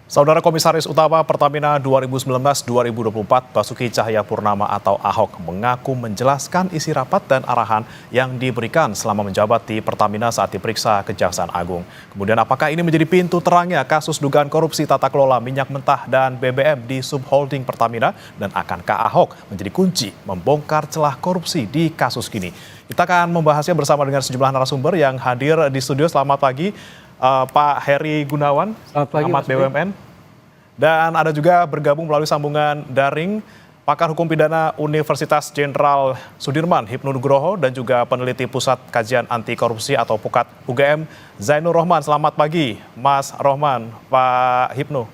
Saudara Komisaris Utama Pertamina 2019-2024 Basuki Cahayapurnama atau Ahok mengaku menjelaskan isi rapat dan arahan yang diberikan selama menjabat di Pertamina saat diperiksa Kejaksaan Agung. Kemudian apakah ini menjadi pintu terangnya kasus dugaan korupsi tata kelola minyak mentah dan BBM di subholding Pertamina, dan akankah Ahok menjadi kunci membongkar celah korupsi di kasus ini? Kita akan membahasnya bersama dengan sejumlah narasumber yang hadir di studio. Selamat pagi. Pak Heri Gunawan, pengamat BUMN. Dan ada juga bergabung melalui sambungan daring pakar hukum pidana Universitas Jenderal Sudirman, Hipnu Nugroho, dan juga peneliti Pusat Kajian Anti Korupsi atau PUKAT UGM, Zainur Rohman. Selamat pagi, Mas Rohman, Pak Hipnu.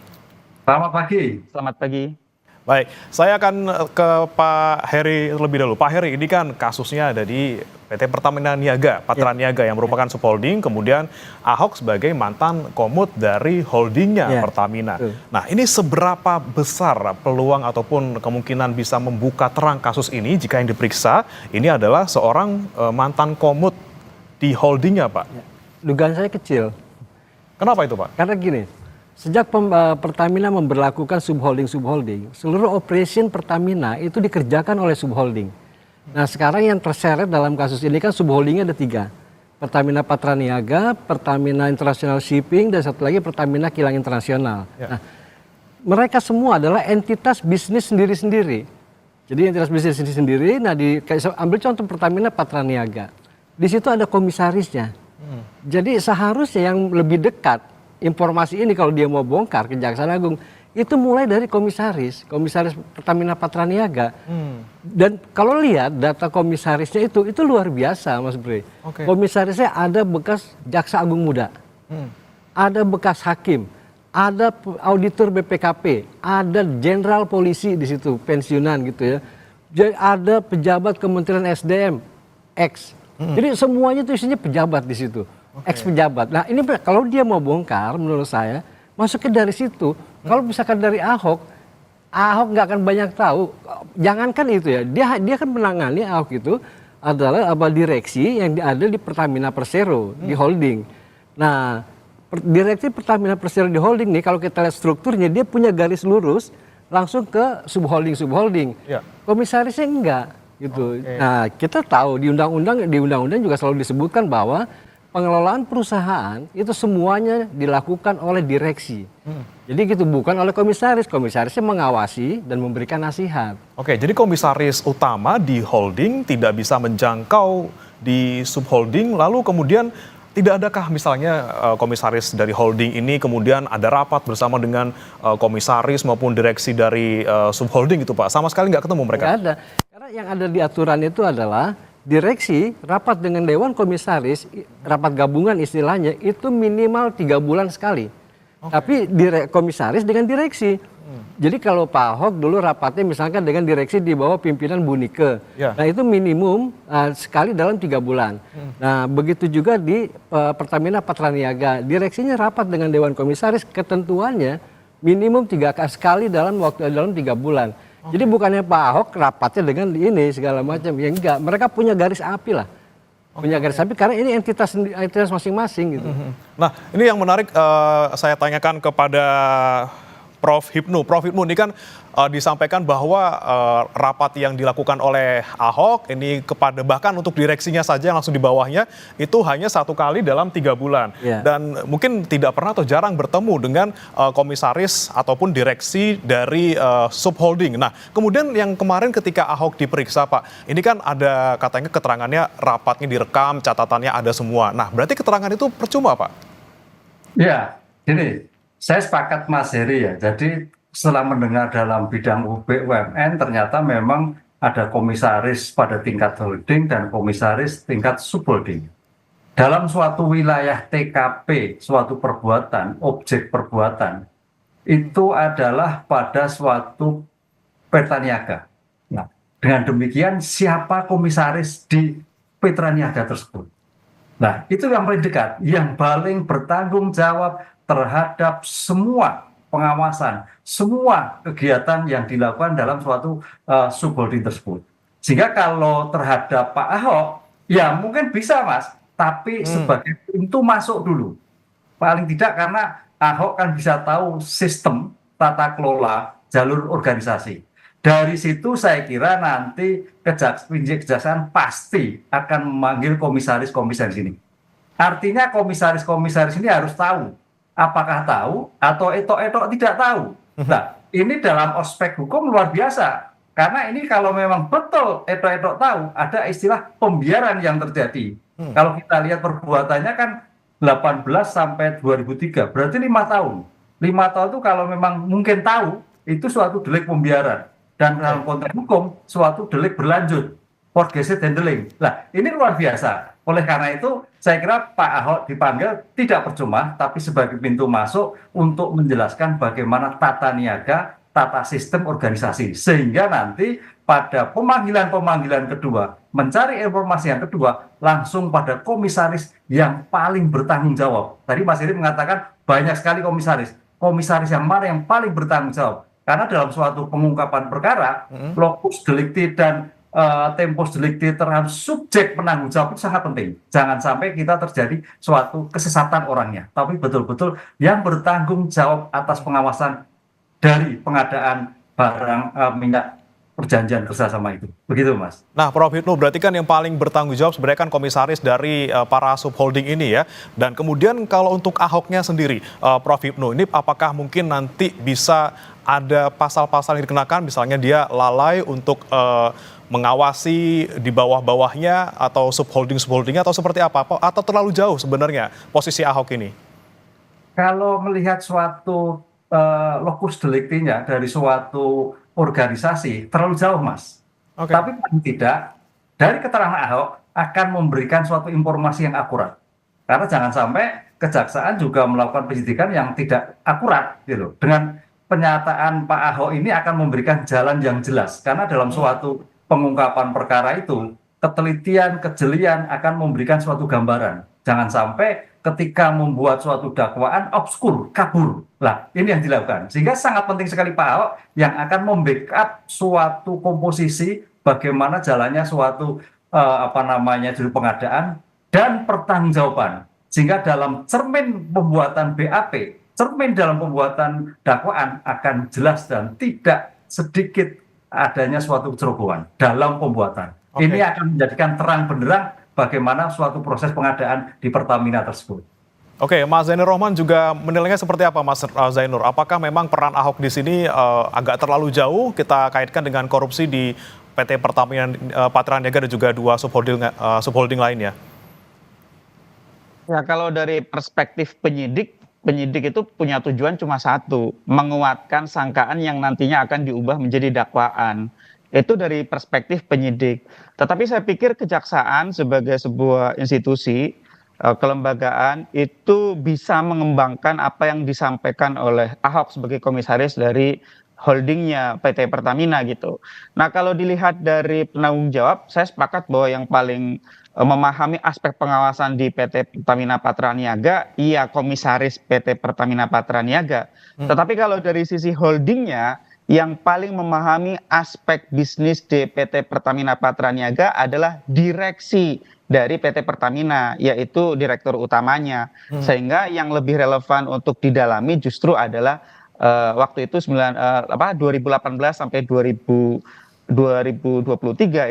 Selamat pagi. Selamat pagi. Baik, saya akan ke Pak Heri terlebih dahulu. Pak Heri, ini kan kasusnya ada di PT Pertamina Niaga, Patra Niaga yang merupakan subholding, kemudian Ahok sebagai mantan komut dari holdingnya Pertamina. Nah, ini seberapa besar peluang ataupun kemungkinan bisa membuka terang kasus ini jika yang diperiksa ini adalah seorang mantan komut di holdingnya, Pak? Dugaan saya kecil. Kenapa itu, Pak? Karena gini, sejak Pertamina memberlakukan subholding, seluruh operation Pertamina itu dikerjakan oleh subholding. Nah, sekarang yang terseret dalam kasus ini kan subholdingnya ada 3. Pertamina Patra Niaga, Pertamina International Shipping, dan satu lagi Pertamina Kilang Internasional. Nah, mereka semua adalah entitas bisnis sendiri-sendiri. Jadi entitas bisnis sendiri-sendiri, nah ambil contoh Pertamina Patra Niaga. Di situ ada komisarisnya. Jadi seharusnya yang lebih dekat informasi ini kalau dia mau bongkar Kejaksaan Agung, itu mulai dari komisaris Pertamina Patra Niaga. Dan kalau lihat data komisarisnya itu luar biasa, Mas Bre. Komisarisnya ada bekas jaksa agung muda, ada bekas hakim, ada auditor BPKP, ada jenderal polisi di situ pensiunan gitu ya. Jadi ada pejabat Kementerian SDM X. Jadi semuanya itu isinya pejabat di situ. Ex pejabat. Nah, ini kalau dia mau bongkar, menurut saya masuknya dari situ. Kalau misalkan dari Ahok nggak akan banyak tahu. Jangankan itu ya, dia kan menangani Ahok itu adalah direksi yang ada di Pertamina Persero di holding. Nah, direksi Pertamina Persero di holding nih, kalau kita lihat strukturnya, dia punya garis lurus langsung ke subholding. Komisarisnya enggak gitu. Nah, kita tahu di undang-undang juga selalu disebutkan bahwa pengelolaan perusahaan itu semuanya dilakukan oleh direksi. Jadi gitu, bukan oleh komisaris. Komisarisnya mengawasi dan memberikan nasihat. Oke, jadi komisaris utama di holding tidak bisa menjangkau di subholding, lalu kemudian tidak adakah misalnya komisaris dari holding ini kemudian ada rapat bersama dengan komisaris maupun direksi dari subholding itu, Pak? Sama sekali nggak ketemu mereka? Nggak ada. Karena yang ada di aturan itu adalah direksi rapat dengan dewan komisaris, rapat gabungan istilahnya, itu minimal 3 bulan sekali. Tapi komisaris dengan direksi. Jadi kalau Pak Ahok dulu rapatnya misalkan dengan direksi di bawah pimpinan Bu Nike. Nah, itu minimum sekali dalam 3 bulan. Nah, begitu juga di Pertamina Patra Niaga. Direksinya rapat dengan dewan komisaris, ketentuannya minimum 3 kali dalam 3 bulan. Jadi bukannya Pak Ahok rapatnya dengan ini segala macam, ya enggak. Mereka punya garis api lah, punya garis api karena ini entitas masing-masing gitu. Nah, ini yang menarik saya tanyakan kepada Prof. Hipnu. Prof. Hipnu, ini kan disampaikan bahwa rapat yang dilakukan oleh Ahok ini kepada bahkan untuk direksinya saja yang langsung di bawahnya itu hanya 1 kali dalam 3 bulan. Dan mungkin tidak pernah atau jarang bertemu dengan komisaris ataupun direksi dari subholding. Nah, kemudian yang kemarin ketika Ahok diperiksa, Pak, ini kan ada katanya keterangannya rapatnya direkam, catatannya ada semua. Nah, berarti keterangan itu percuma, Pak? Ya, gini, saya sepakat Mas Heri ya. Jadi setelah mendengar dalam bidang BUMN ternyata memang ada komisaris pada tingkat holding dan komisaris tingkat subholding. Dalam suatu wilayah TKP, suatu perbuatan, objek perbuatan, itu adalah pada suatu Petra Niaga. Nah, dengan demikian siapa komisaris di Petra Niaga tersebut? Nah, itu yang paling dekat, yang paling bertanggung jawab terhadap semua pengawasan, semua kegiatan yang dilakukan dalam suatu subholding tersebut. Sehingga kalau terhadap Pak Ahok, ya mungkin bisa Mas, tapi sebagai pintu masuk dulu. Paling tidak karena Ahok kan bisa tahu sistem tata kelola jalur organisasi. Dari situ saya kira nanti kejaksaan pasti akan memanggil komisaris-komisaris ini. Artinya komisaris-komisaris ini harus tahu. Apakah tahu atau etok-etok tidak tahu. Nah, ini dalam aspek hukum luar biasa. Karena ini kalau memang betul etok-etok tahu, ada istilah pembiaran yang terjadi. Kalau kita lihat perbuatannya kan 18 sampai 2003, berarti 5 tahun. 5 tahun itu kalau memang mungkin tahu, itu suatu delik pembiaran. Dan dalam konteks hukum, suatu delik berlanjut. Progressive handling. Nah, ini luar biasa. Oleh karena itu, saya kira Pak Ahok dipanggil tidak percuma, tapi sebagai pintu masuk untuk menjelaskan bagaimana tata niaga, tata sistem organisasi. Sehingga nanti pada pemanggilan-pemanggilan kedua, mencari informasi yang kedua, langsung pada komisaris yang paling bertanggung jawab. Tadi Mas Iri mengatakan banyak sekali komisaris. Komisaris yang mana yang paling bertanggung jawab? Karena dalam suatu pengungkapan perkara, locus delicti dan tempus delicti terhadap subjek penanggung jawab itu sangat penting. Jangan sampai kita terjadi suatu kesesatan orangnya, tapi betul-betul yang bertanggung jawab atas pengawasan dari pengadaan barang minyak perjanjian kerjasama itu. Begitu, Mas. Nah, Prof. Hipnu, berarti kan yang paling bertanggung jawab sebenarnya kan komisaris dari para subholding ini ya. Dan kemudian kalau untuk Ahoknya sendiri, Prof. Hipnu, ini apakah mungkin nanti bisa ada pasal-pasal yang dikenakan, misalnya dia lalai untuk mengawasi di bawah-bawahnya atau subholdingnya atau seperti apa? Atau terlalu jauh sebenarnya posisi Ahok ini? Kalau melihat suatu locus delicti-nya dari suatu organisasi terlalu jauh, Mas. Oke. Tapi paling tidak dari keterangan Ahok akan memberikan suatu informasi yang akurat. Karena jangan sampai kejaksaan juga melakukan penyidikan yang tidak akurat gitu. Dengan pernyataan Pak Ahok ini akan memberikan jalan yang jelas. Karena dalam suatu pengungkapan perkara itu, ketelitian, kejelian akan memberikan suatu gambaran. Jangan sampai ketika membuat suatu dakwaan obskur, kabur. Lah, ini yang dilakukan. Sehingga sangat penting sekali Pak Ahok yang akan membackup suatu komposisi bagaimana jalannya suatu judul pengadaan dan pertanggungjawaban. Sehingga dalam cermin pembuatan BAP, cermin dalam pembuatan dakwaan akan jelas dan tidak sedikit adanya suatu kecerobohan dalam pembuatan. Oke. Ini akan menjadikan terang benderang bagaimana suatu proses pengadaan di Pertamina tersebut. Oke, Mas Zainur Rohman juga menilainya seperti apa, Mas Zainur? Apakah memang peran Ahok di sini agak terlalu jauh kita kaitkan dengan korupsi di PT Pertamina Patraniaga dan juga dua subholding lainnya? Ya, kalau dari perspektif penyidik itu punya tujuan cuma satu, menguatkan sangkaan yang nantinya akan diubah menjadi dakwaan. Itu dari perspektif penyidik. Tetapi saya pikir kejaksaan sebagai sebuah institusi, kelembagaan, itu bisa mengembangkan apa yang disampaikan oleh Ahok sebagai komisaris dari holdingnya PT Pertamina gitu. Nah, kalau dilihat dari penanggung jawab, saya sepakat bahwa yang paling memahami aspek pengawasan di PT Pertamina Patraniaga, iya komisaris PT Pertamina Patraniaga. Tetapi kalau dari sisi holdingnya, yang paling memahami aspek bisnis di PT Pertamina Patraniaga adalah direksi dari PT Pertamina, yaitu direktur utamanya. Sehingga yang lebih relevan untuk didalami justru adalah waktu itu 2018 sampai 2023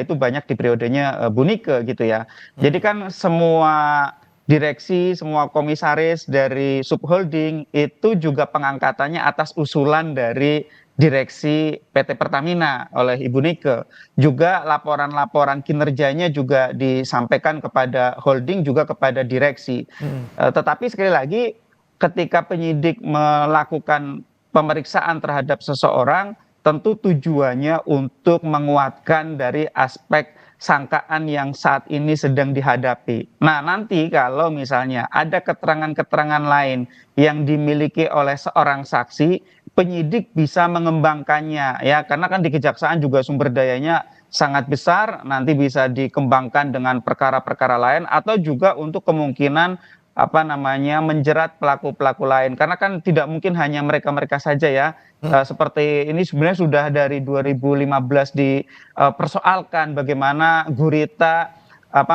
itu banyak di periodenya Bu Nike gitu ya. Jadi kan semua direksi, semua komisaris dari subholding itu juga pengangkatannya atas usulan dari direksi PT Pertamina oleh Ibu Nike. Juga laporan-laporan kinerjanya juga disampaikan kepada holding juga kepada direksi. Tetapi sekali lagi ketika penyidik melakukan pemeriksaan terhadap seseorang, tentu tujuannya untuk menguatkan dari aspek sangkaan yang saat ini sedang dihadapi. Nah, nanti kalau misalnya ada keterangan-keterangan lain yang dimiliki oleh seorang saksi, penyidik bisa mengembangkannya ya, karena kan di kejaksaan juga sumber dayanya sangat besar, nanti bisa dikembangkan dengan perkara-perkara lain atau juga untuk kemungkinan menjerat pelaku-pelaku lain, karena kan tidak mungkin hanya mereka-mereka saja ya. Seperti ini sebenarnya sudah dari 2015 dipersoalkan bagaimana gurita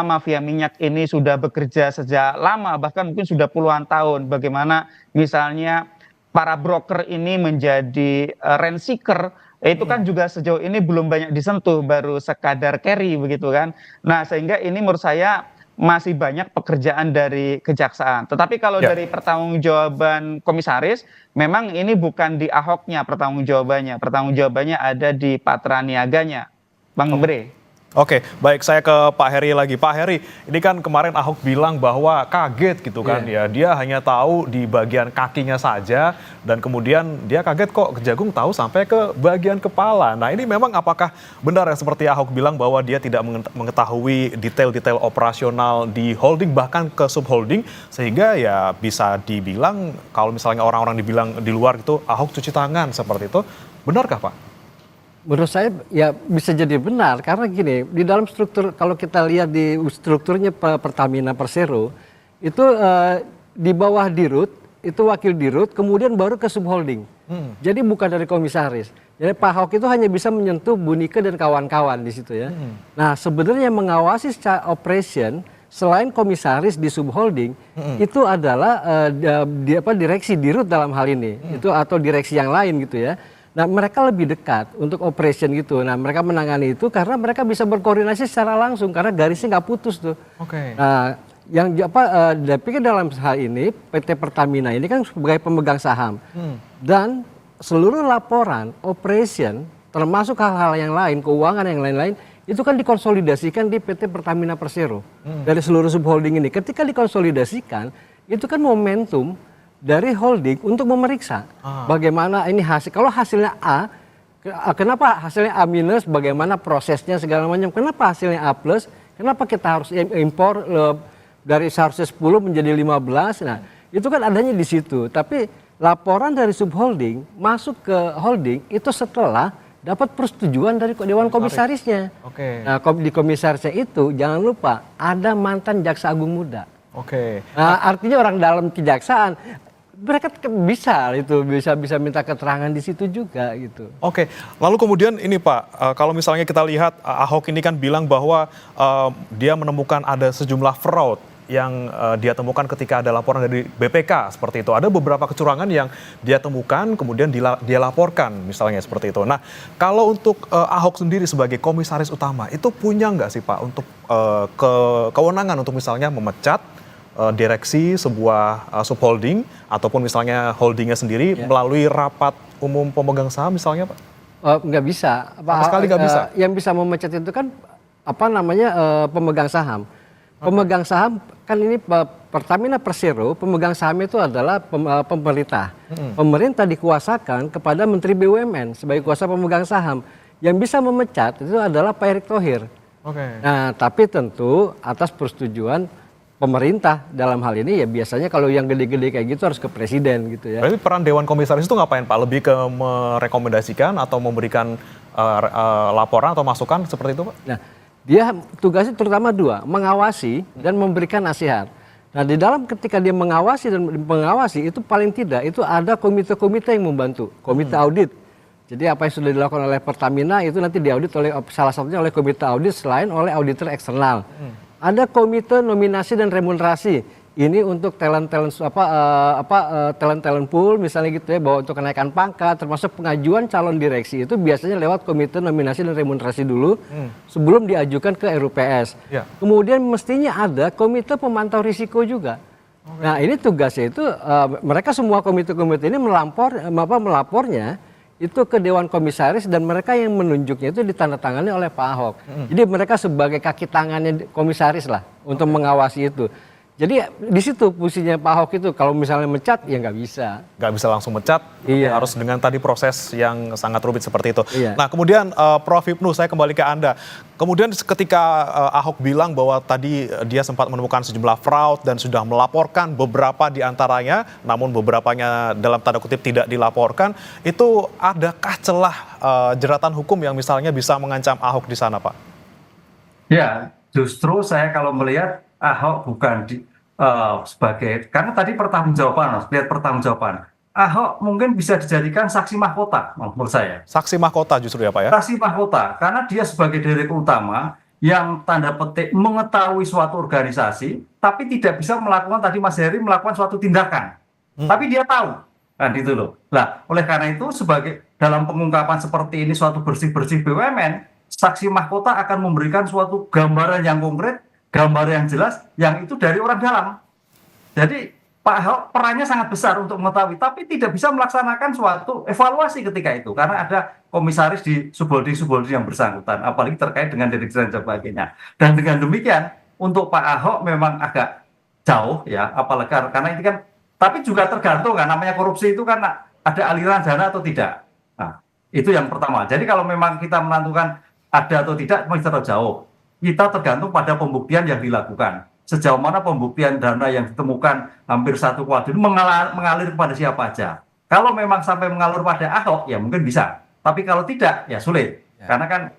mafia minyak ini sudah bekerja sejak lama, bahkan mungkin sudah puluhan tahun. Bagaimana misalnya para broker ini menjadi rent seeker, itu kan juga sejauh ini belum banyak disentuh, baru sekadar carry begitu kan. Nah, sehingga ini menurut saya masih banyak pekerjaan dari kejaksaan. Tetapi kalau Ya. dari pertanggungjawaban komisaris, memang ini bukan di Ahoknya pertanggungjawabannya. Pertanggungjawabannya ada di patra niaganya, Bang Bre. Oke, baik, saya ke Pak Heri lagi. Pak Heri, ini kan kemarin Ahok bilang bahwa kaget gitu kan ya, dia hanya tahu di bagian kakinya saja dan kemudian dia kaget kok Kejagung tahu sampai ke bagian kepala. Nah, ini memang apakah benar ya seperti Ahok bilang bahwa dia tidak mengetahui detail-detail operasional di holding bahkan ke subholding, sehingga ya bisa dibilang kalau misalnya orang-orang dibilang di luar itu Ahok cuci tangan seperti itu, benarkah Pak? Menurut saya ya bisa jadi benar karena gini, di dalam struktur kalau kita lihat di strukturnya Pertamina Persero itu di bawah dirut itu wakil dirut kemudian baru ke subholding. Jadi bukan dari komisaris. Jadi Pak Ahok itu hanya bisa menyentuh Bu Nike dan kawan-kawan di situ ya. Nah, sebenarnya mengawasi secara operation selain komisaris di subholding itu adalah direksi dirut dalam hal ini. Itu atau direksi yang lain gitu ya. Nah, mereka lebih dekat untuk operation gitu. Nah, mereka menangani itu karena mereka bisa berkoordinasi secara langsung karena garisnya nggak putus tuh. Oke. Nah, tapi dalam hal ini PT Pertamina ini kan sebagai pemegang saham dan seluruh laporan operation termasuk hal-hal yang lain, keuangan yang lain-lain itu kan dikonsolidasikan di PT Pertamina Persero dari seluruh subholding ini. Ketika dikonsolidasikan itu kan momentum dari holding untuk memeriksa bagaimana ini hasil. Kalau hasilnya A, kenapa hasilnya A minus, bagaimana prosesnya segala macam. Kenapa hasilnya A plus, kenapa kita harus impor dari seharusnya 10 menjadi 15. Nah, itu kan adanya di situ. Tapi laporan dari subholding masuk ke holding itu setelah dapat persetujuan dari Dewan Komisarisnya. Oke. Nah, di komisarisnya itu jangan lupa ada mantan jaksa agung muda. Oke. Nah, artinya orang dalam kejaksaan mereka bisa minta keterangan di situ juga gitu. Oke, lalu kemudian ini Pak, kalau misalnya kita lihat Ahok ini kan bilang bahwa dia menemukan ada sejumlah fraud yang dia temukan ketika ada laporan dari BPK seperti itu. Ada beberapa kecurangan yang dia temukan kemudian dia laporkan misalnya seperti itu. Nah, kalau untuk Ahok sendiri sebagai komisaris utama itu punya nggak sih Pak untuk kewenangan untuk misalnya memecat direksi sebuah subholding ataupun misalnya holdingnya sendiri melalui rapat umum pemegang saham misalnya Pak? Nggak bisa. Sama sekali nggak bisa? Yang bisa memecat itu kan pemegang saham. Pemegang saham kan ini Pertamina Persero, pemegang saham itu adalah pemerintah. Pemerintah dikuasakan kepada Menteri BUMN sebagai kuasa pemegang saham. Yang bisa memecat itu adalah Pak Erick Thohir. Oke. Nah, tapi tentu atas persetujuan pemerintah dalam hal ini ya biasanya kalau yang gede-gede kayak gitu harus ke presiden gitu ya. Berarti peran Dewan Komisaris itu ngapain Pak? Lebih ke merekomendasikan atau memberikan laporan atau masukan seperti itu Pak? Nah, dia tugasnya terutama dua, mengawasi dan memberikan nasihat. Nah, di dalam ketika dia mengawasi itu paling tidak itu ada komite-komite yang membantu, komite audit. Jadi apa yang sudah dilakukan oleh Pertamina itu nanti diaudit oleh salah satunya oleh komite audit selain oleh auditor eksternal. Ada komite nominasi dan remunerasi. Ini untuk talent pool misalnya gitu ya, bahwa untuk kenaikan pangkat termasuk pengajuan calon direksi itu biasanya lewat komite nominasi dan remunerasi dulu sebelum diajukan ke RUPS. Ya. Kemudian mestinya ada komite pemantau risiko juga. Nah, ini tugasnya itu mereka semua komite-komite ini melapornya itu ke Dewan Komisaris dan mereka yang menunjuknya itu ditandatangani oleh Pak Ahok. Jadi mereka sebagai kaki tangannya komisaris lah untuk mengawasi itu. Jadi di situ fungsinya Pak Ahok itu kalau misalnya mencat ya nggak bisa. Nggak bisa langsung mencat, Iya. harus dengan tadi proses yang sangat rumit seperti itu. Iya. Nah kemudian Prof. Hipnu, saya kembali ke Anda. Kemudian ketika Ahok bilang bahwa tadi dia sempat menemukan sejumlah fraud dan sudah melaporkan beberapa di antaranya, namun beberapanya dalam tanda kutip tidak dilaporkan, itu adakah celah jeratan hukum yang misalnya bisa mengancam Ahok di sana Pak? Ya, justru saya kalau melihat Ahok bukan sebagai, karena tadi lihat pertanggungjawaban. Ahok mungkin bisa dijadikan saksi mahkota menurut saya. Saksi mahkota justru ya Pak ya? Saksi mahkota, karena dia sebagai direktur utama yang tanda petik mengetahui suatu organisasi, tapi tidak bisa melakukan tadi Mas Heri melakukan suatu tindakan. Tapi dia tahu, kan itu loh. Nah, oleh karena itu sebagai dalam pengungkapan seperti ini suatu bersih-bersih BUMN, saksi mahkota akan memberikan suatu gambaran yang konkret, gambaran yang jelas, yang itu dari orang dalam. Jadi Pak Ahok perannya sangat besar untuk mengetahui, tapi tidak bisa melaksanakan suatu evaluasi ketika itu, karena ada komisaris di subholding-subholding yang bersangkutan, apalagi terkait dengan direksi dan sebagainya. Dan dengan demikian, untuk Pak Ahok memang agak jauh ya, apalagi karena ini kan, tapi juga tergantung kan, namanya korupsi itu kan ada aliran dana atau tidak. Nah, itu yang pertama. Jadi kalau memang kita menentukan ada atau tidak, masih terlalu jauh. Kita tergantung pada pembuktian yang dilakukan. Sejauh mana pembuktian dana yang ditemukan hampir 1 kuadrillion mengalir kepada siapa aja. Kalau memang sampai mengalir pada Ahok, ya mungkin bisa. Tapi kalau tidak, ya sulit. Karena kan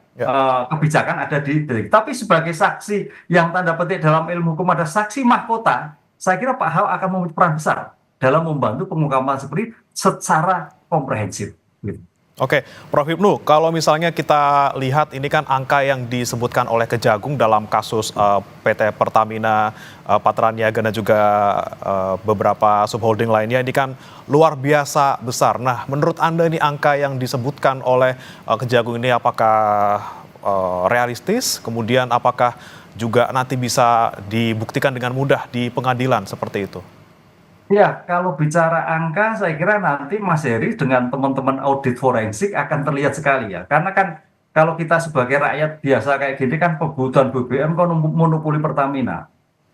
kebijakan ada di direksi. Tapi sebagai saksi yang tanda petik dalam ilmu hukum ada saksi mahkota, saya kira Pak Ahok akan memiliki peran besar dalam membantu pengungkapan seperti secara komprehensif. Gitu. Oke, Prof. Hipnu, kalau misalnya kita lihat ini kan angka yang disebutkan oleh Kejagung dalam kasus PT Pertamina, Patraniaga dan juga beberapa subholding lainnya ini kan luar biasa besar. Nah, menurut Anda ini angka yang disebutkan oleh Kejagung ini apakah realistis? Kemudian apakah juga nanti bisa dibuktikan dengan mudah di pengadilan seperti itu? Ya, kalau bicara angka, saya kira nanti Mas Heri dengan teman-teman audit forensik akan terlihat sekali ya. Karena kan kalau kita sebagai rakyat biasa kayak gini kan kebutuhan BBM kan monopoli Pertamina.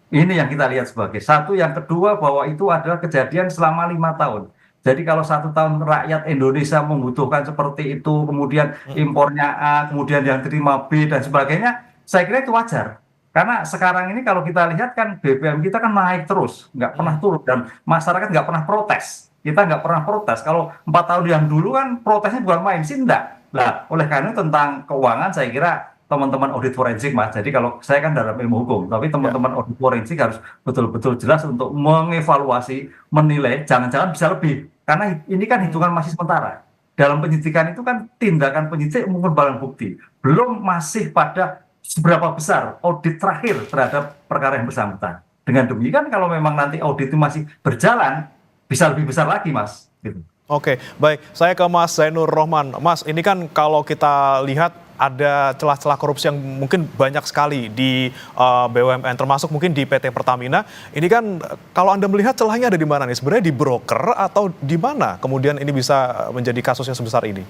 Ini yang kita lihat sebagai satu. Yang kedua bahwa itu adalah kejadian selama 5 tahun. Jadi kalau 1 tahun rakyat Indonesia membutuhkan seperti itu, kemudian impornya A, kemudian yang terima B dan sebagainya, saya kira itu wajar. Karena sekarang ini kalau kita lihat kan BBM kita kan naik terus, nggak pernah turun dan masyarakat nggak pernah protes. Kita nggak pernah protes. Kalau 4 tahun yang dulu kan protesnya bukan main sih enggak. Nah, oleh karena itu tentang keuangan saya kira teman-teman audit forensik Mas. Jadi kalau saya kan dalam ilmu hukum, tapi teman-teman audit forensik harus betul-betul jelas untuk mengevaluasi, menilai, jangan-jangan bisa lebih. Karena ini kan hitungan masih sementara. Dalam penyidikan itu kan tindakan penyidik mengumpulkan barang bukti. Belum masih pada seberapa besar audit terakhir terhadap perkara yang bersangkutan. Dengan demikian kalau memang nanti audit itu masih berjalan, bisa lebih besar lagi Mas. Gitu. Oke, baik. Saya ke Mas Zainur Rohman. Mas, ini kan kalau kita lihat ada celah-celah korupsi yang mungkin banyak sekali di BUMN, termasuk mungkin di PT Pertamina. Ini kan kalau Anda melihat celahnya ada di mana nih? Sebenarnya di broker atau di mana kemudian ini bisa menjadi kasus yang sebesar ini?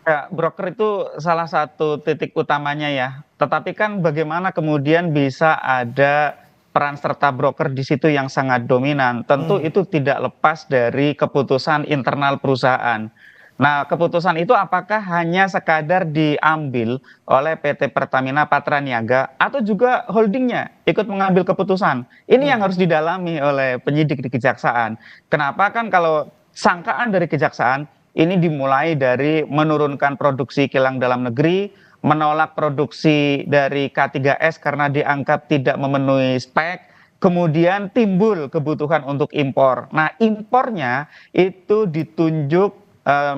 Ya, broker itu salah satu titik utamanya ya. Tetapi kan bagaimana kemudian bisa ada peran serta broker di situ yang sangat dominan. Tentu itu tidak lepas dari keputusan internal perusahaan. Nah, keputusan itu apakah hanya sekadar diambil oleh PT Pertamina Patraniaga atau juga holdingnya ikut mengambil keputusan? Ini yang harus didalami oleh penyidik di kejaksaan. Kenapa kan kalau sangkaan dari kejaksaan ini dimulai dari menurunkan produksi kilang dalam negeri, menolak produksi dari K3S karena dianggap tidak memenuhi spek, kemudian timbul kebutuhan untuk impor. Nah, impornya itu ditunjuk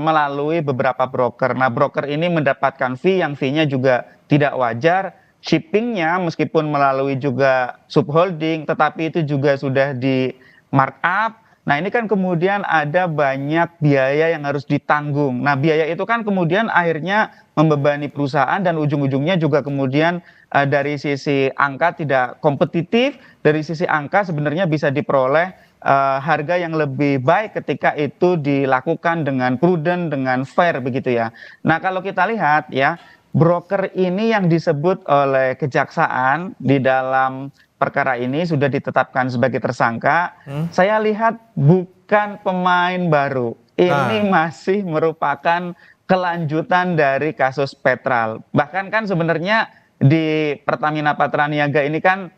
melalui beberapa broker. Nah, broker ini mendapatkan fee yang fee-nya juga tidak wajar. Shippingnya meskipun melalui juga subholding, tetapi itu juga sudah di markup. Nah, ini kan kemudian ada banyak biaya yang harus ditanggung. Nah, biaya itu kan kemudian akhirnya membebani perusahaan dan ujung-ujungnya juga kemudian dari sisi angka tidak kompetitif, dari sisi angka sebenarnya bisa diperoleh harga yang lebih baik ketika itu dilakukan dengan prudent, dengan fair begitu ya. Nah, kalau kita lihat ya, broker ini yang disebut oleh kejaksaan di dalam perkara ini sudah ditetapkan sebagai tersangka. Saya lihat bukan pemain baru. Ini masih merupakan kelanjutan dari kasus Petral. Bahkan kan sebenarnya di Pertamina Patraniaga ini kan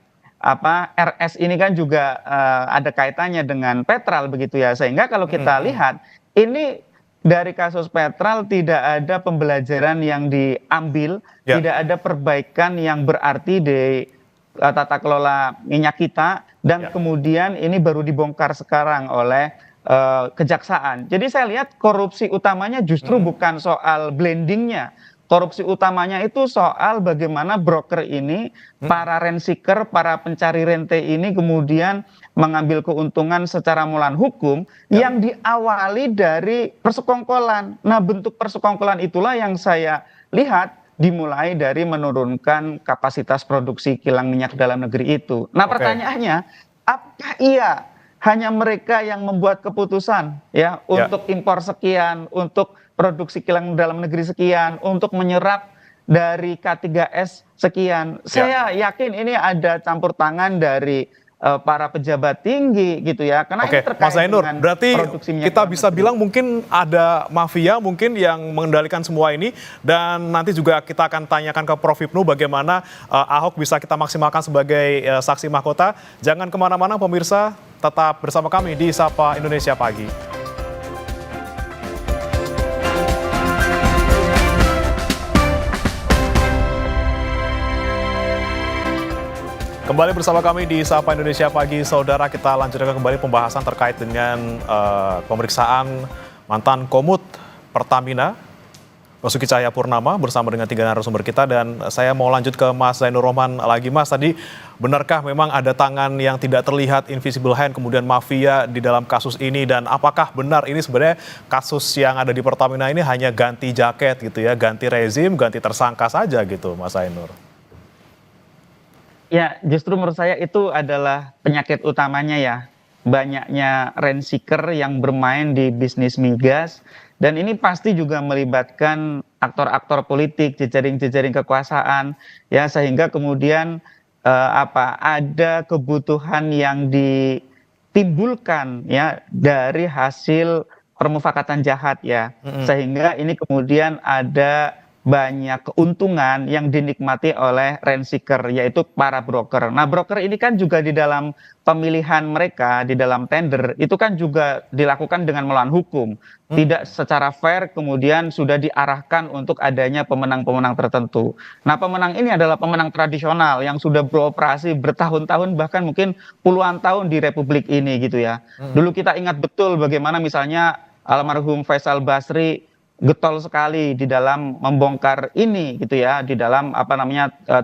RS ini kan juga ada kaitannya dengan Petral begitu ya. Sehingga kalau kita lihat ini dari kasus Petral tidak ada pembelajaran yang diambil, tidak ada perbaikan yang berarti di tata kelola minyak kita, dan kemudian ini baru dibongkar sekarang oleh kejaksaan. Jadi saya lihat korupsi utamanya justru bukan soal blendingnya. Korupsi utamanya itu soal bagaimana broker ini, para rent seeker, para pencari rente ini kemudian mengambil keuntungan secara melawan hukum yang diawali dari persekongkolan. Nah, bentuk persekongkolan itulah yang saya lihat dimulai dari menurunkan kapasitas produksi kilang minyak dalam negeri itu. Nah, pertanyaannya, apakah iya hanya mereka yang membuat keputusan ya untuk impor sekian, untuk produksi kilang dalam negeri sekian, untuk menyerap dari K3S sekian? Saya yakin ini ada campur tangan dari para pejabat tinggi gitu ya, karena ini terkait Mas Zainur, dengan berarti produksi minyak kita dalam bisa negeri. bilang mungkin ada mafia mungkin yang mengendalikan semua ini, dan nanti juga kita akan tanyakan ke Prof. Hipnu bagaimana Ahok bisa kita maksimalkan sebagai saksi mahkota. Jangan kemana-mana pemirsa, tetap bersama kami di Sapa Indonesia Pagi. Kembali bersama kami di Sapa Indonesia Pagi, saudara. Kita lanjutkan kembali pembahasan terkait dengan pemeriksaan mantan Komut Pertamina, Basuki Cahayapurnama, bersama dengan 3 narasumber kita. Dan saya mau lanjut ke Mas Zainur Rohman lagi. Mas, tadi benarkah memang ada tangan yang tidak terlihat, invisible hand, kemudian mafia di dalam kasus ini? Dan apakah benar ini sebenarnya kasus yang ada di Pertamina ini hanya ganti jaket gitu ya, ganti rezim, ganti tersangka saja gitu, Mas Zainur? Ya, justru menurut saya itu adalah penyakit utamanya ya. Banyaknya rent seeker yang bermain di bisnis migas, dan ini pasti juga melibatkan aktor-aktor politik, jejaring-jejaring kekuasaan ya, sehingga kemudian ada kebutuhan yang ditimbulkan ya dari hasil permufakatan jahat ya. Sehingga ini kemudian ada banyak keuntungan yang dinikmati oleh rent seeker, yaitu para broker. Nah, broker ini kan juga di dalam pemilihan mereka, di dalam tender, itu kan juga dilakukan dengan melawan hukum. Tidak secara fair, kemudian sudah diarahkan untuk adanya pemenang-pemenang tertentu. Nah, pemenang ini adalah pemenang tradisional yang sudah beroperasi bertahun-tahun, bahkan mungkin puluhan tahun di Republik ini gitu ya. Dulu kita ingat betul bagaimana misalnya almarhum Faisal Basri getol sekali di dalam membongkar ini gitu ya, di dalam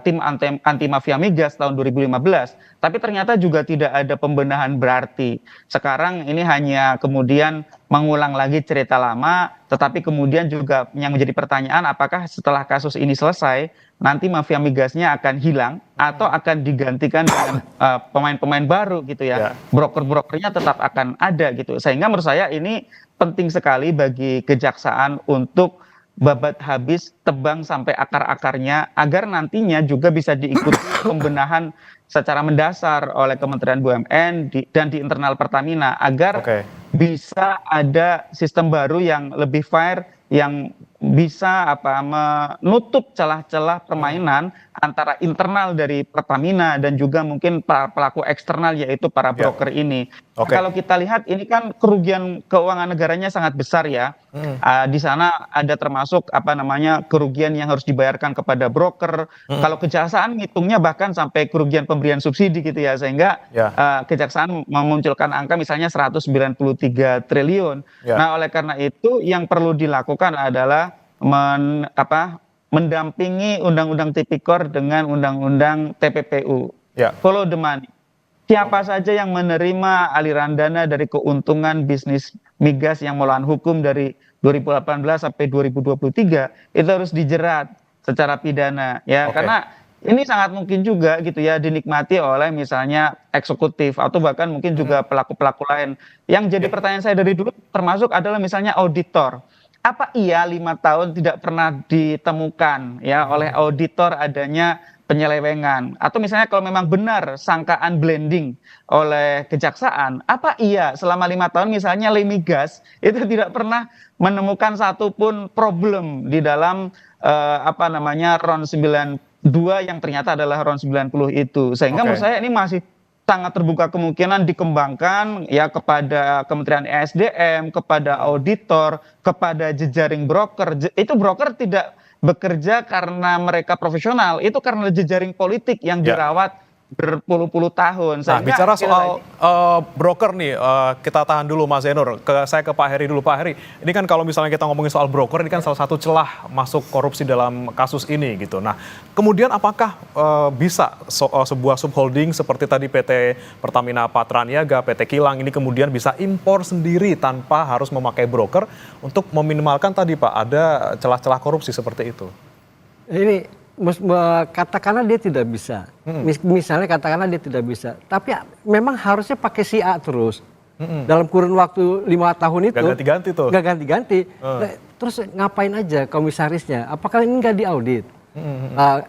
tim anti mafia migas tahun 2015. Tapi ternyata juga tidak ada pembenahan berarti. Sekarang ini hanya kemudian mengulang lagi cerita lama, tetapi kemudian juga yang menjadi pertanyaan, apakah setelah kasus ini selesai nanti mafia migasnya akan hilang atau akan digantikan dengan pemain-pemain baru gitu ya. Broker-brokernya tetap akan ada gitu. Sehingga menurut saya ini penting sekali bagi kejaksaan untuk babat habis, tebang sampai akar-akarnya, agar nantinya juga bisa diikuti pembenahan secara mendasar oleh Kementerian BUMN dan di internal Pertamina, agar bisa ada sistem baru yang lebih fair, yang bisa menutup celah-celah permainan antara internal dari Pertamina dan juga mungkin para pelaku eksternal, yaitu para broker ini. Kalau kita lihat ini kan kerugian keuangan negaranya sangat besar ya. Di sana ada termasuk kerugian yang harus dibayarkan kepada broker. Kalau kejaksaan ngitungnya bahkan sampai kerugian pemberian subsidi gitu ya, sehingga kejaksaan memunculkan angka misalnya 193 triliun. Nah, oleh karena itu yang perlu dilakukan adalah mendampingi Undang-Undang Tipikor dengan Undang-Undang TPPU. Follow the money. Siapa saja yang menerima aliran dana dari keuntungan bisnis migas yang melawan hukum dari 2018 sampai 2023 itu harus dijerat secara pidana ya, karena ini sangat mungkin juga gitu ya dinikmati oleh misalnya eksekutif atau bahkan mungkin juga pelaku-pelaku lain. Yang jadi pertanyaan saya dari dulu termasuk adalah misalnya auditor. Apa iya 5 tahun tidak pernah ditemukan ya oleh auditor adanya penyelewengan? Atau misalnya kalau memang benar sangkaan blending oleh kejaksaan, apa iya selama 5 tahun misalnya Lemigas itu tidak pernah menemukan satupun problem di dalam RON 92 yang ternyata adalah RON 90 itu. Sehingga menurut saya ini masih sangat terbuka kemungkinan dikembangkan ya kepada Kementerian ESDM, kepada auditor, kepada jejaring broker. Itu broker tidak bekerja karena mereka profesional, itu karena jejaring politik yang dirawat berpuluh-puluh tahun. Nah, Sehingga bicara sekali soal lagi, broker nih, kita tahan dulu Mas Zainur. Saya ke Pak Heri dulu. Pak Heri, ini kan kalau misalnya kita ngomongin soal broker, ini kan salah satu celah masuk korupsi dalam kasus ini gitu. Nah, kemudian apakah bisa sebuah subholding seperti tadi PT Pertamina Patraniaga, PT Kilang ini kemudian bisa impor sendiri tanpa harus memakai broker untuk meminimalkan tadi Pak, ada celah-celah korupsi seperti itu? Ini katakanlah dia tidak bisa. Misalnya katakanlah dia tidak bisa. Tapi memang harusnya pakai si A terus. Dalam kurun waktu 5 tahun itu. Gak ganti-ganti tuh. Gak ganti-ganti. Nah, terus ngapain aja komisarisnya? Apakah ini nggak diaudit?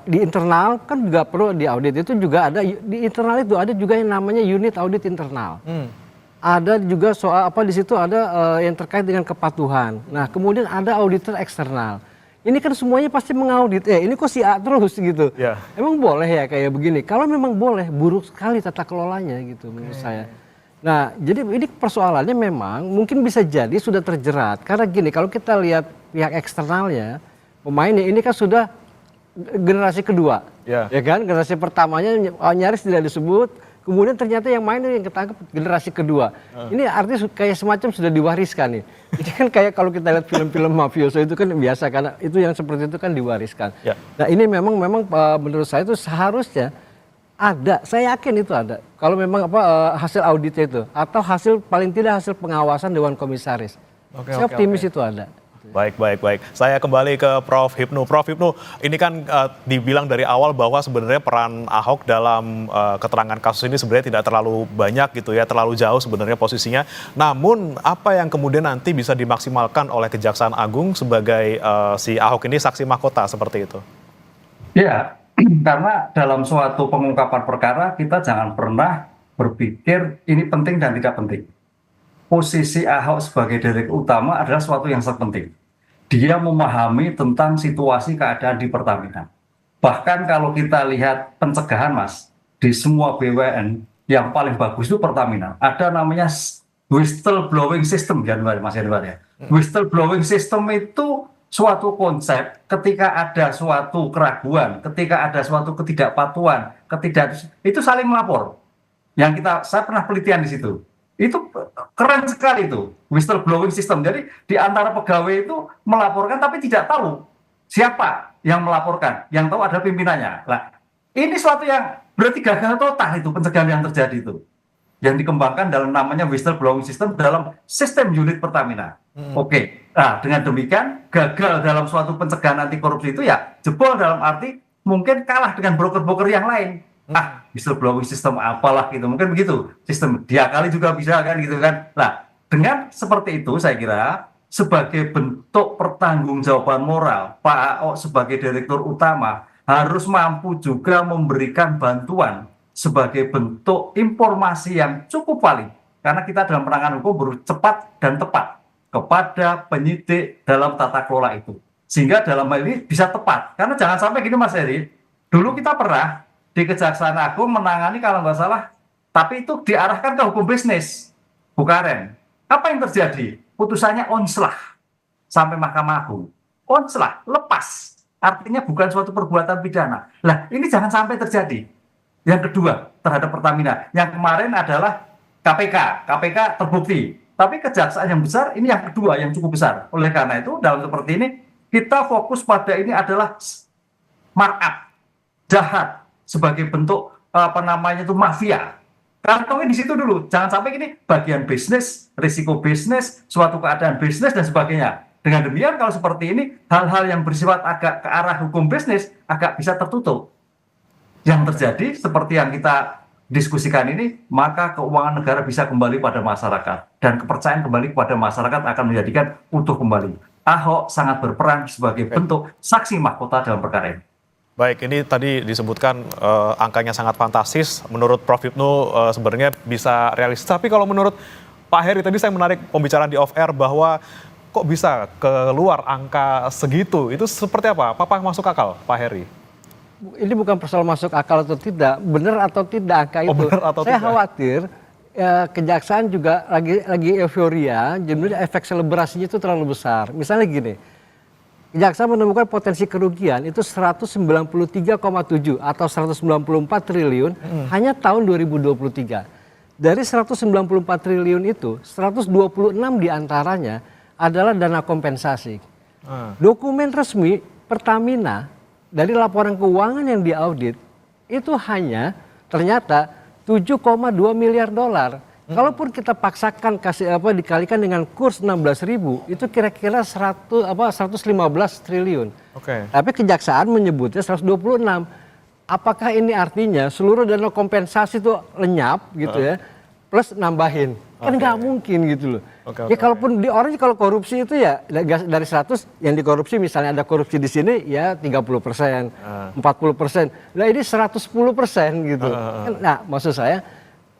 Di internal kan juga perlu diaudit. Itu juga ada, di internal itu ada juga yang namanya unit audit internal. Ada juga soal apa di situ ada yang terkait dengan kepatuhan. Nah kemudian ada auditor eksternal. Ini kan semuanya pasti mengaudit, ini kok si A terus gitu. Ya. Emang boleh ya kayak begini? Kalau memang boleh, buruk sekali tata kelolanya gitu menurut saya. Nah, jadi ini persoalannya memang mungkin bisa jadi sudah terjerat. Karena gini, kalau kita lihat pihak eksternalnya, pemainnya ini kan sudah generasi kedua. Ya. Ya kan, generasi pertamanya nyaris tidak disebut. Kemudian ternyata yang main yang ketangkep generasi kedua. Ini artinya kayak semacam sudah diwariskan nih. Ini kan kayak kalau kita lihat film-film mafioso itu kan biasa karena itu yang seperti itu kan diwariskan. Ya. Nah ini memang menurut saya itu seharusnya ada. Saya yakin itu ada. Kalau memang hasil auditnya itu atau hasil paling tidak hasil pengawasan Dewan Komisaris. Saya optimis itu ada. Baik. Saya kembali ke Prof. Hipnu. Prof. Hipnu, ini kan dibilang dari awal bahwa sebenarnya peran Ahok dalam keterangan kasus ini sebenarnya tidak terlalu banyak gitu ya, terlalu jauh sebenarnya posisinya. Namun apa yang kemudian nanti bisa dimaksimalkan oleh Kejaksaan Agung sebagai si Ahok ini saksi mahkota seperti itu? Ya, karena dalam suatu pengungkapan perkara kita jangan pernah berpikir ini penting dan tidak penting. Posisi Ahok sebagai direktur utama adalah suatu yang sangat penting. Dia memahami tentang situasi keadaan di Pertamina. Bahkan kalau kita lihat pencegahan Mas, di semua BUMN yang paling bagus itu Pertamina. Ada namanya whistleblowing system ya Mas Yanwar ya. Whistleblowing system itu suatu konsep ketika ada suatu keraguan, ketika ada suatu ketidakpatuhan, itu saling melapor. Saya pernah penelitian di situ. Itu keren sekali itu whistleblowing system. Jadi di antara pegawai itu melaporkan tapi tidak tahu siapa yang melaporkan. Yang tahu ada pimpinannya. Nah, ini suatu yang berarti gagal total itu pencegahan yang terjadi itu. Yang dikembangkan dalam namanya whistleblowing system dalam sistem unit Pertamina. Oke. Nah, dengan demikian gagal dalam suatu pencegahan anti korupsi itu ya jebol dalam arti mungkin kalah dengan broker-broker yang lain. Whistleblowing system apalah gitu, mungkin begitu sistem diakali juga bisa kan gitu kan. Nah dengan seperti itu saya kira sebagai bentuk pertanggungjawaban moral Pak Ahok sebagai direktur utama harus mampu juga memberikan bantuan sebagai bentuk informasi yang cukup valid karena kita dalam penanganan hukum harus cepat dan tepat kepada penyidik dalam tata kelola itu sehingga dalam hal ini bisa tepat. Karena jangan sampai gini Mas Heri, dulu kita pernah di Kejaksaan Agung menangani kalau nggak salah, tapi itu diarahkan ke hukum bisnis, bukan. Apa yang terjadi? Putusannya onslah sampai Mahkamah Agung. Onslah, lepas. Artinya bukan suatu perbuatan pidana. Lah, ini jangan sampai terjadi. Yang kedua, terhadap Pertamina. Yang kemarin adalah KPK. KPK terbukti. Tapi kejaksaan yang besar, ini yang kedua, yang cukup besar. Oleh karena itu, dalam seperti ini, kita fokus pada ini adalah markup, jahat, sebagai bentuk mafia. Kantongnya di situ dulu. Jangan sampai ini bagian bisnis, risiko bisnis, suatu keadaan bisnis dan sebagainya. Dengan demikian kalau seperti ini hal-hal yang bersifat agak ke arah hukum bisnis agak bisa tertutup. Yang terjadi seperti yang kita diskusikan ini, maka keuangan negara bisa kembali pada masyarakat dan kepercayaan kembali kepada masyarakat akan menjadikan utuh kembali. Ahok sangat berperan sebagai bentuk saksi mahkota dalam perkara ini. Baik, ini tadi disebutkan angkanya sangat fantastis. Menurut Prof. Hipnu sebenarnya bisa realistis. Tapi kalau menurut Pak Heri, tadi saya menarik pembicaraan di off-air bahwa kok bisa keluar angka segitu. Itu seperti apa? Apa masuk akal, Pak Heri? Ini bukan persoal masuk akal atau tidak, benar atau tidak angka itu. Benar atau saya tidak? khawatir kejaksaan juga lagi euforia, jadi efek selebrasinya itu terlalu besar. Misalnya gini, Kejaksaan menemukan potensi kerugian itu 193,7 atau 194 triliun hanya tahun 2023. Dari 194 triliun itu, 126 diantaranya adalah dana kompensasi. Dokumen resmi Pertamina dari laporan keuangan yang diaudit itu hanya ternyata 7,2 miliar dolar. Kalaupun kita paksakan dikalikan dengan kurs 16.000 itu kira-kira 115 triliun. Tapi kejaksaan menyebutnya 126. Apakah ini artinya seluruh dana kompensasi itu lenyap gitu ya, plus nambahin? Kan nggak mungkin gitu loh. Ya kalaupun orang kalau korupsi itu ya dari 100 yang dikorupsi misalnya ada korupsi di sini ya 30%, 40%. Nah ini 110% gitu. Nah maksud saya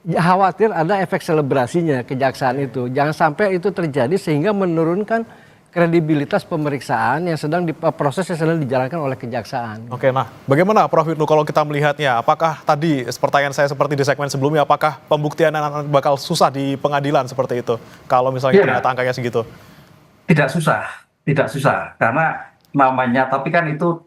khawatir ada efek selebrasinya kejaksaan itu. Jangan sampai itu terjadi sehingga menurunkan kredibilitas pemeriksaan yang sedang proses yang sedang dijalankan oleh kejaksaan. Oke, nah bagaimana Prof. Hipnu kalau kita melihatnya? Apakah tadi pertanyaan saya seperti di segmen sebelumnya, apakah pembuktian bakal susah di pengadilan seperti itu? Kalau misalnya ternyata angkanya segitu? Tidak susah. Karena namanya, tapi kan itu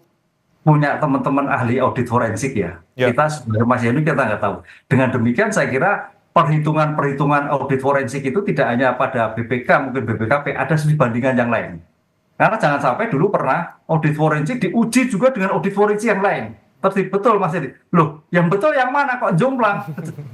punya teman-teman ahli audit forensik ya. Kita sebenarnya Mas Yenu kita nggak tahu. Dengan demikian saya kira perhitungan audit forensik itu tidak hanya pada BPK, mungkin BPKP, ada studi bandingan yang lain. Karena jangan sampai dulu pernah audit forensik diuji juga dengan audit forensik yang lain. Betul Mas Yenu. Loh, yang betul yang mana kok jomplang?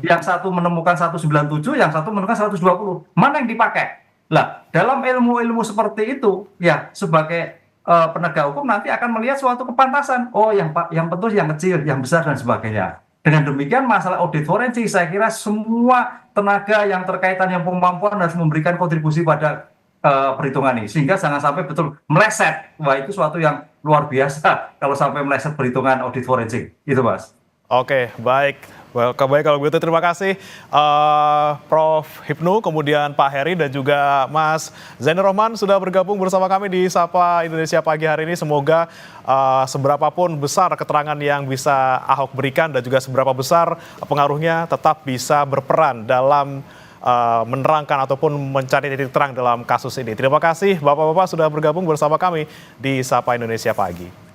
Yang satu menemukan 197, yang satu menemukan 120. Mana yang dipakai? Lah, dalam ilmu-ilmu seperti itu, ya sebagai penegak hukum nanti akan melihat suatu kepantasan. Oh, yang betul yang kecil, yang besar dan sebagainya. Dengan demikian masalah audit forensik saya kira semua tenaga yang terkaitan yang kemampuan harus memberikan kontribusi pada perhitungan ini sehingga jangan sampai betul meleset. Wah, itu suatu yang luar biasa kalau sampai meleset perhitungan audit forensik. Itu Mas. Oke, baik. Baik kalau begitu terima kasih Prof. Hipnu, kemudian Pak Heri dan juga Mas Zainur Rohman sudah bergabung bersama kami di Sapa Indonesia pagi hari ini. Semoga seberapapun besar keterangan yang bisa Ahok berikan dan juga seberapa besar pengaruhnya tetap bisa berperan dalam menerangkan ataupun mencari titik terang dalam kasus ini. Terima kasih Bapak-Bapak sudah bergabung bersama kami di Sapa Indonesia pagi.